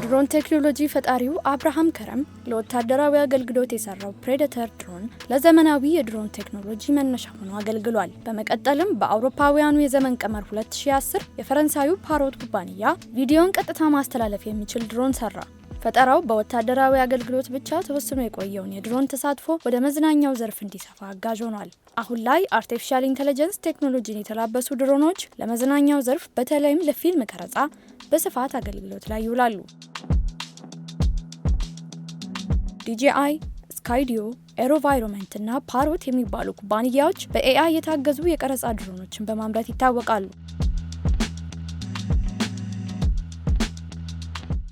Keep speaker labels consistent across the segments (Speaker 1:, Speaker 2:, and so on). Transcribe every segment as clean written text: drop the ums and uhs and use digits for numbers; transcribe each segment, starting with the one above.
Speaker 1: የድሮን ቴክኖሎጂ ፈጣሪው አብርሃም ከረም ለወታደራዊ አገልግሎት የሰራው ፕሬዴተር ድሮን ለዘመናዊ የድሮን ቴክኖሎጂ መነሻ ሆኖ አገልግሏል። በመቀጠልም በአውሮፓውያኑ የዘመን ቀመር 2010 የፈረንሳዩ ፓሮት ኩባንያ ቪዲዮን ቀጥታ ማስተላለፍ የሚችል ድሮን ሰራ። ፈጠራው በወታደራዊ አገልግሎት ብቻ ተወስኖ የቆየውን የድሮን ተሳትፎ ወደ መዝናኛው ዘርፍ እንዲሰፋ አጋዥ ሆኗል። አሁን ላይ አርቲፊሻል ኢንተለጀንስ ቴክኖሎጂን የተላበሱ ድሮኖች ለመዝናኛው ዘርፍ በተለይም ለፊልም ቀረጻ በስፋት አገልግሎት ላይ ይውላሉ። DJI፣ ስካይዲዮ፣ ኤሮቫይሮንመንት እና ፓሮት የሚባሉ ኩባንያዎች በኤአይ የታገዙ የቀረጻ ድሮኖችን በማምረት ይታወቃሉ።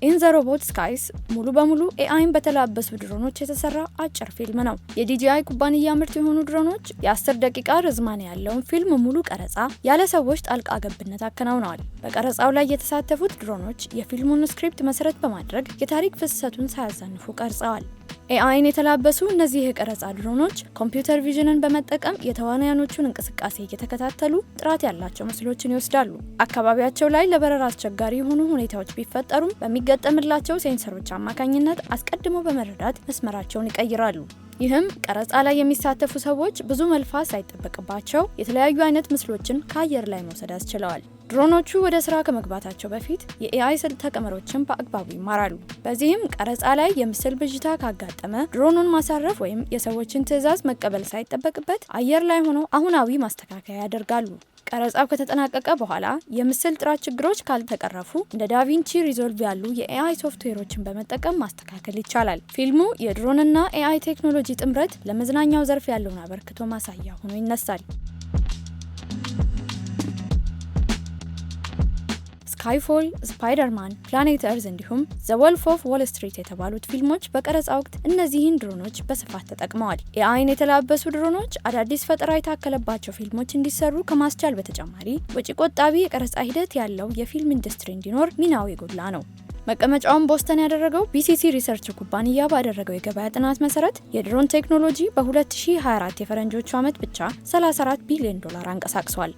Speaker 1: ኢን ዘ ሮቦት ስካይስ ሙሉ በሙሉ ኤአይን በተላበሱ ድሮኖች የተሰራ አጭር ፊልም ነው። የዲጂአይ ኩባንያ ምርት የሆኑ ድሮኖች የ10 ደቂቃ ርዝማኔ ያለውን ፊልም ሙሉ ቀረጻ ያለ ሰዎች ጣልቃ ገብነት አከናውነዋል። በቀረጻው ላይ የተሳተፉት ድሮኖች የፊልሙን ስክሪፕት መሰረት በማድረግ የታሪክ ፍሰቱን ሳያዛንፉ ቀርጸዋል። ኤአይን የተላበሱ እነዚህ የቀረጻ ድሮኖች ኮምፒውተር ቪዥንን በመጠቀም የተዋናያኖቹን እንቅስቃሴ እየተከታተሉ ጥራት ያላቸው ምስሎችን ይወስዳሉ። አካባቢያቸው ላይ ለበረራ አስቸጋሪ የሆኑ ሁኔታዎች ቢፈጠሩም በሚገጠምላቸው ሴንሰሮች አማካኝነት አስቀድሞ በመረዳት መስመራቸውን ይቀይራሉ። ይህም ቀረጻ ላይ የሚሳተፉ ሰዎች ብዙ መልፋት ሳይጠበቅባቸው የተለያዩ አይነት ምስሎችን ከአየር ላይ መውሰድ አስችለዋል። ድሮኖቹ ወደ ስራ ከመግባታቸው በፊት የኤአይ ስልተ ቀመሮችን በአግባቡ ይማራሉ። በዚህም ቀረጻ ላይ የምስል ብዥታ ካጋጠመ ድሮኑን ማሳረፍ ወይም የሰዎችን ትዕዛዝ መቀበል ሳይጠበቅበት አየር ላይ ሆነው አሁናዊ ማስተካከያ ያደርጋሉ። ቀረጻው ከተጠናቀቀ በኋላ የምስል ጥራት ችግሮች ካልተቀረፉ እንደ ዳቪንቺ ሪዞልቭ ያሉ የኤአይ ሶፍትዌሮችን በመጠቀም ማስተካከል ይቻላል። ፊልሙ የድሮንና ኤአይ ቴክኖሎጂ ጥምረት ለመዝናኛው ዘርፍ ያለውን አበርክቶ ማሳያ ሆኖ ይነሳል። ስካይፎል፣ ስፓይደርማን፣ ፕላኔት እርዝ እንዲሁም ዘ ወልፍ ኦፍ ዎል ስትሪት የተባሉት ፊልሞች በቀረጻ ወቅት እነዚህን ድሮኖች በስፋት ተጠቅመዋል። ኤአይን የተላበሱ ድሮኖች አዳዲስ ፈጠራ የታከለባቸው ፊልሞች እንዲሰሩ ከማስቻል በተጨማሪ ወጪ ቆጣቢ የቀረጻ ሂደት ያለው የፊልም ኢንዱስትሪ እንዲኖር ሚናው የጎላ ነው። መቀመጫውን ቦስተን ያደረገው BCC ሪሰርች ኩባንያ ባደረገው የገበያ ጥናት መሰረት የድሮን ቴክኖሎጂ በ2024 የፈረንጆቹ ዓመት ብቻ $34 ቢሊዮን አንቀሳቅሷል።